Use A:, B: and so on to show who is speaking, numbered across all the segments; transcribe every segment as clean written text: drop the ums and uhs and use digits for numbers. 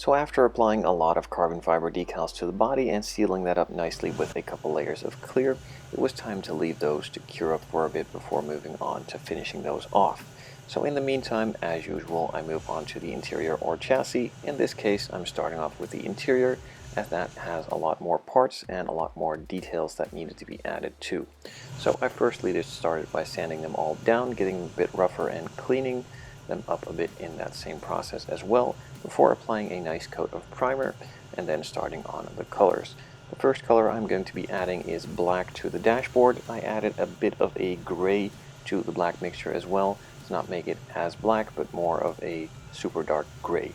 A: So after applying a lot of carbon fiber decals to the body and sealing that up nicely with a couple layers of clear, it was time to leave those to cure up for a bit before moving on to finishing those off. So in the meantime, as usual, I move on to the interior or chassis. In this case, I'm starting off with the interior, as that has a lot more parts and a lot more details that needed to be added to. So I firstly just started by sanding them all down, getting them a bit rougher and cleaning them up a bit in that same process as well, before applying a nice coat of primer and then starting on the colors. The first color I'm going to be adding is black to the dashboard. I added a bit of a gray to the black mixture as well, to not make it as black but more of a super dark gray,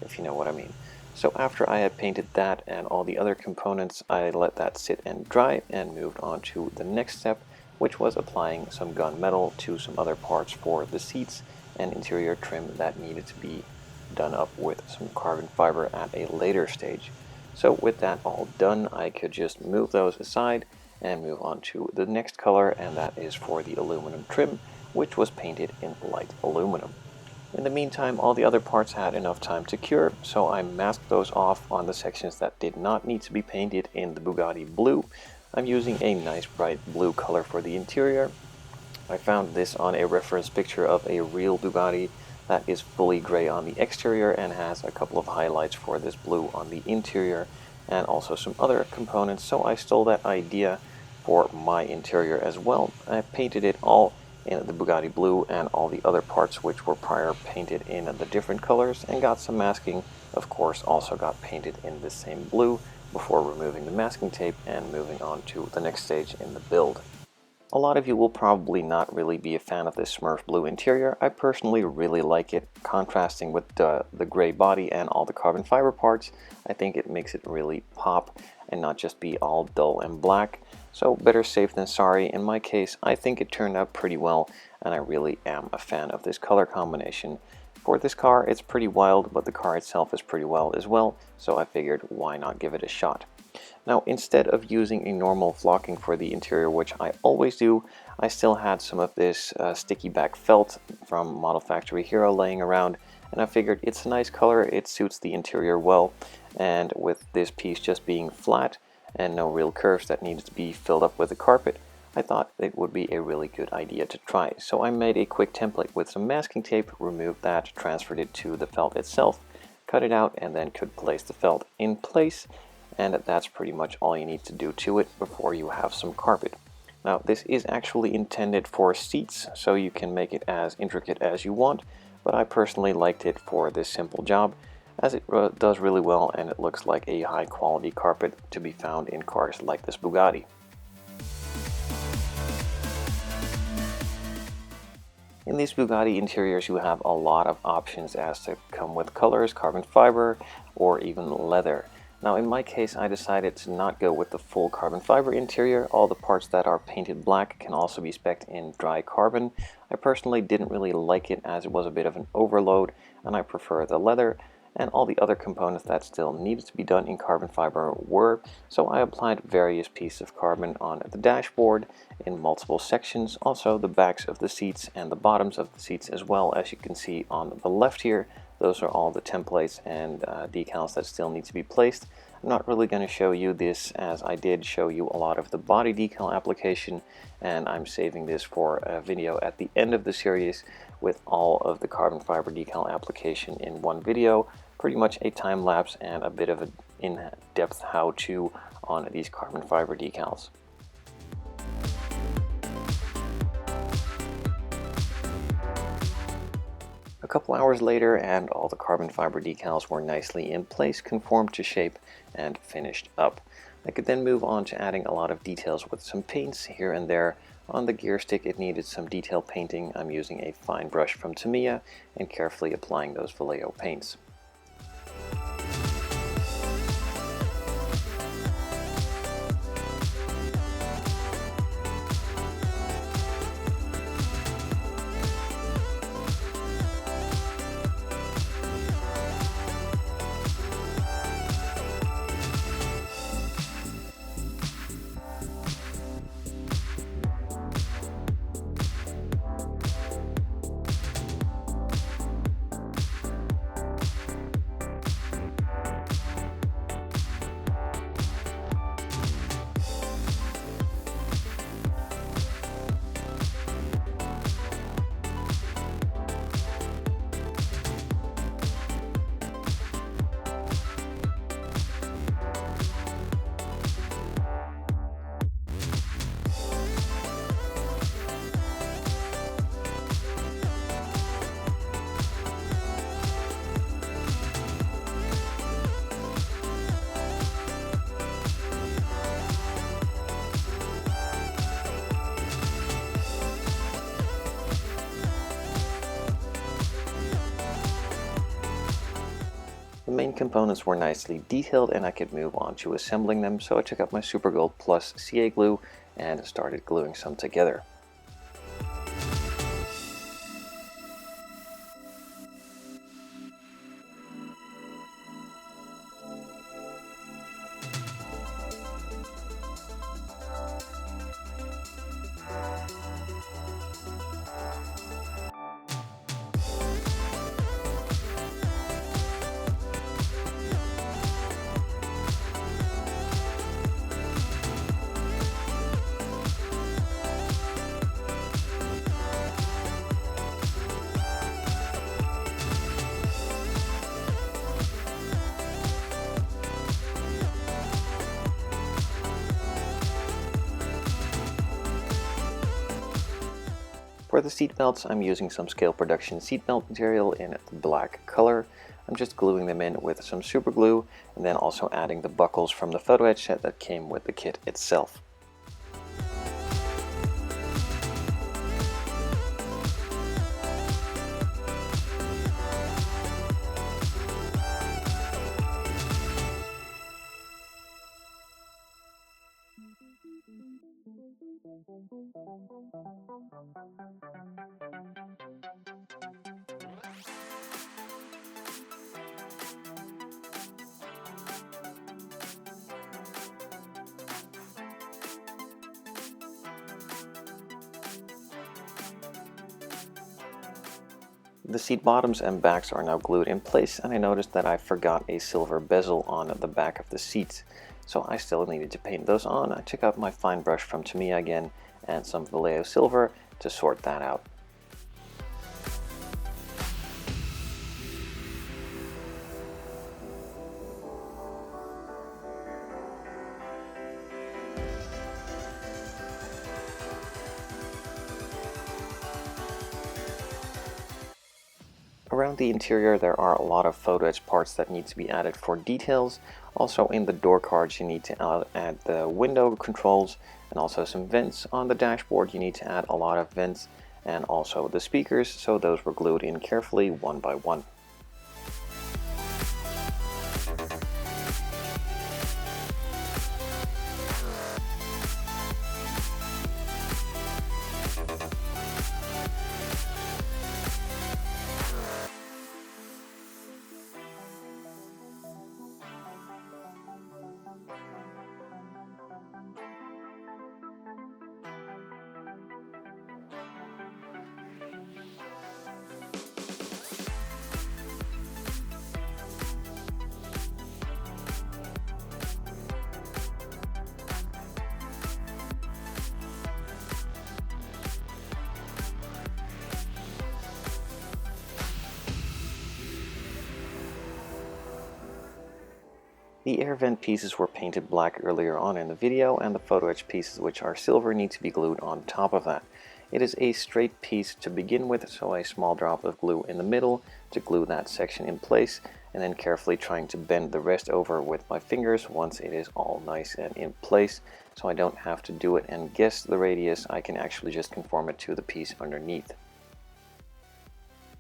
A: if you know what I mean. So after I had painted that and all the other components, I let that sit and dry and moved on to the next step, which was applying some gunmetal to some other parts for the seats and interior trim that needed to be done up with some carbon fiber at a later stage. So with that all done, I could just move those aside and move on to the next color, and that is for the aluminum trim, which was painted in light aluminum. In the meantime, all the other parts had enough time to cure, so I masked those off on the sections that did not need to be painted in the Bugatti blue. I'm using a nice bright blue color for the interior. I found this on a reference picture of a real Bugatti that is fully gray on the exterior and has a couple of highlights for this blue on the interior and also some other components, so I stole that idea for my interior as well. I painted it all in the Bugatti blue and all the other parts which were prior painted in the different colors, and got some masking, of course, also got painted in the same blue before removing the masking tape and moving on to the next stage in the build. A lot of you will probably not really be a fan of this Smurf blue interior. I personally really like it, contrasting with the gray body and all the carbon fiber parts. I think it makes it really pop and not just be all dull and black. So better safe than sorry. In my case, I think it turned out pretty well, and I really am a fan of this color combination. For this car, it's pretty wild, but the car itself is pretty wild as well, so I figured why not give it a shot. Now, instead of using a normal flocking for the interior, which I always do, I still had some of this sticky back felt from Model Factory Hero laying around, and I figured it's a nice color, it suits the interior well, and with this piece just being flat and no real curves that needed to be filled up with the carpet, I thought it would be a really good idea to try. So I made a quick template with some masking tape, removed that, transferred it to the felt itself, cut it out, and then could place the felt in place. And that's pretty much all you need to do to it before you have some carpet. Now, this is actually intended for seats, so you can make it as intricate as you want, but I personally liked it for this simple job, as it does really well and it looks like a high quality carpet to be found in cars like this Bugatti. In these Bugatti interiors, you have a lot of options as to come with colors, carbon fiber, or even leather. Now in my case, I decided to not go with the full carbon fiber interior. All the parts that are painted black can also be spec'd in dry carbon. I personally didn't really like it as it was a bit of an overload, and I prefer the leather, and all the other components that still needed to be done in carbon fiber were, so I applied various pieces of carbon on the dashboard in multiple sections, also the backs of the seats and the bottoms of the seats as well. As you can see on the left here, those are all the templates and decals that still need to be placed. I'm not really going to show you this, as I did show you a lot of the body decal application, and I'm saving this for a video at the end of the series with all of the carbon fiber decal application in one video, pretty much a time lapse and a bit of an in-depth how-to on these carbon fiber decals. A couple hours later, and all the carbon fiber decals were nicely in place, conformed to shape, and finished up. I could then move on to adding a lot of details with some paints here and there. On the gear stick, it needed some detail painting. I'm using a fine brush from Tamiya and carefully applying those Vallejo paints. The main components were nicely detailed and I could move on to assembling them, so I took out my Super Gold Plus CA glue and started gluing some together. For the seat belts, I'm using some Scale Production seatbelt material in the black color. I'm just gluing them in with some super glue and then also adding the buckles from the photo etch set that came with the kit itself. The seat bottoms and backs are now glued in place, and I noticed that I forgot a silver bezel on the back of the seats, so I still needed to paint those on. I took out my fine brush from Tamiya again and some bellow silver to sort that out. Around the interior there are a lot of photo etch parts that need to be added for details. Also in the door cards you need to add the window controls and also some vents. On the dashboard you need to add a lot of vents and also the speakers, so those were glued in carefully one by one. The air vent pieces were painted black earlier on in the video, and the photo etch pieces, which are silver, need to be glued on top of that. It is a straight piece to begin with, so a small drop of glue in the middle to glue that section in place, and then carefully trying to bend the rest over with my fingers once it is all nice and in place, so I don't have to do it and guess the radius. I can actually just conform it to the piece underneath.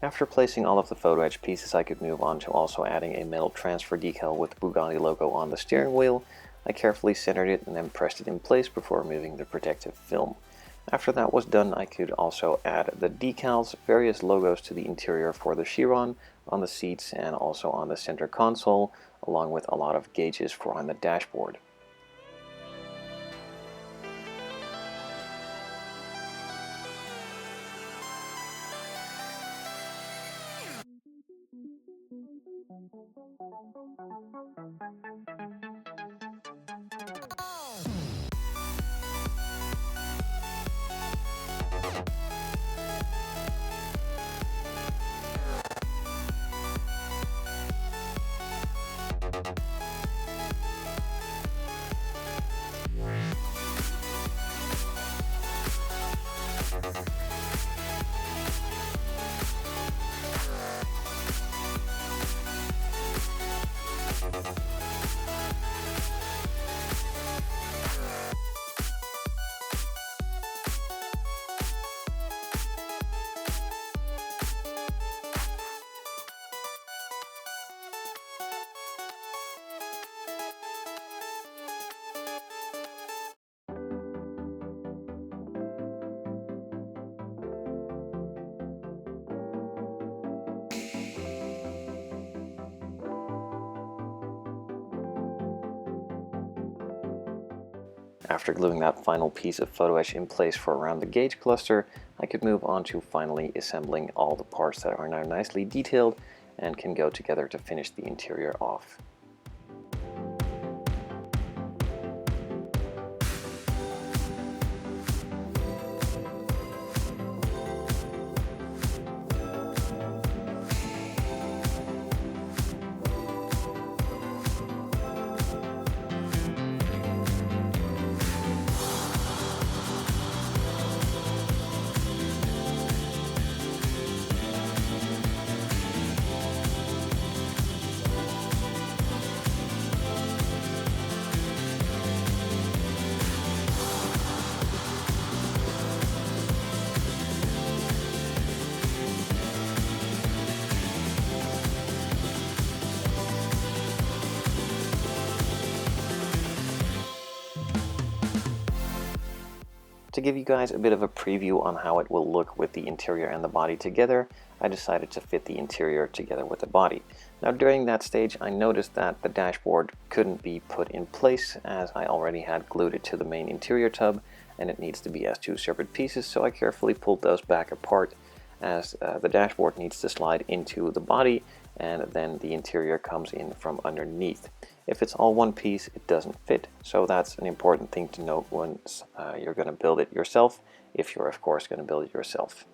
A: After placing all of the photo etch pieces, I could move on to also adding a metal transfer decal with the Bugatti logo on the steering wheel. I carefully centered it and then pressed it in place before removing the protective film. After that was done, I could also add the decals, various logos to the interior for the Chiron, on the seats and also on the center console, along with a lot of gauges for on the dashboard. After gluing that final piece of photo etch in place for around the gauge cluster, I could move on to finally assembling all the parts that are now nicely detailed and can go together to finish the interior off. To give you guys a bit of a preview on how it will look with the interior and the body together, I decided to fit the interior together with the body. Now during that stage I noticed that the dashboard couldn't be put in place as I already had glued it to the main interior tub and it needs to be as two separate pieces, so I carefully pulled those back apart as the dashboard needs to slide into the body and then the interior comes in from underneath. If it's all one piece, it doesn't fit, so that's an important thing to note once you're going to build it yourself, if you're of course going to build it yourself.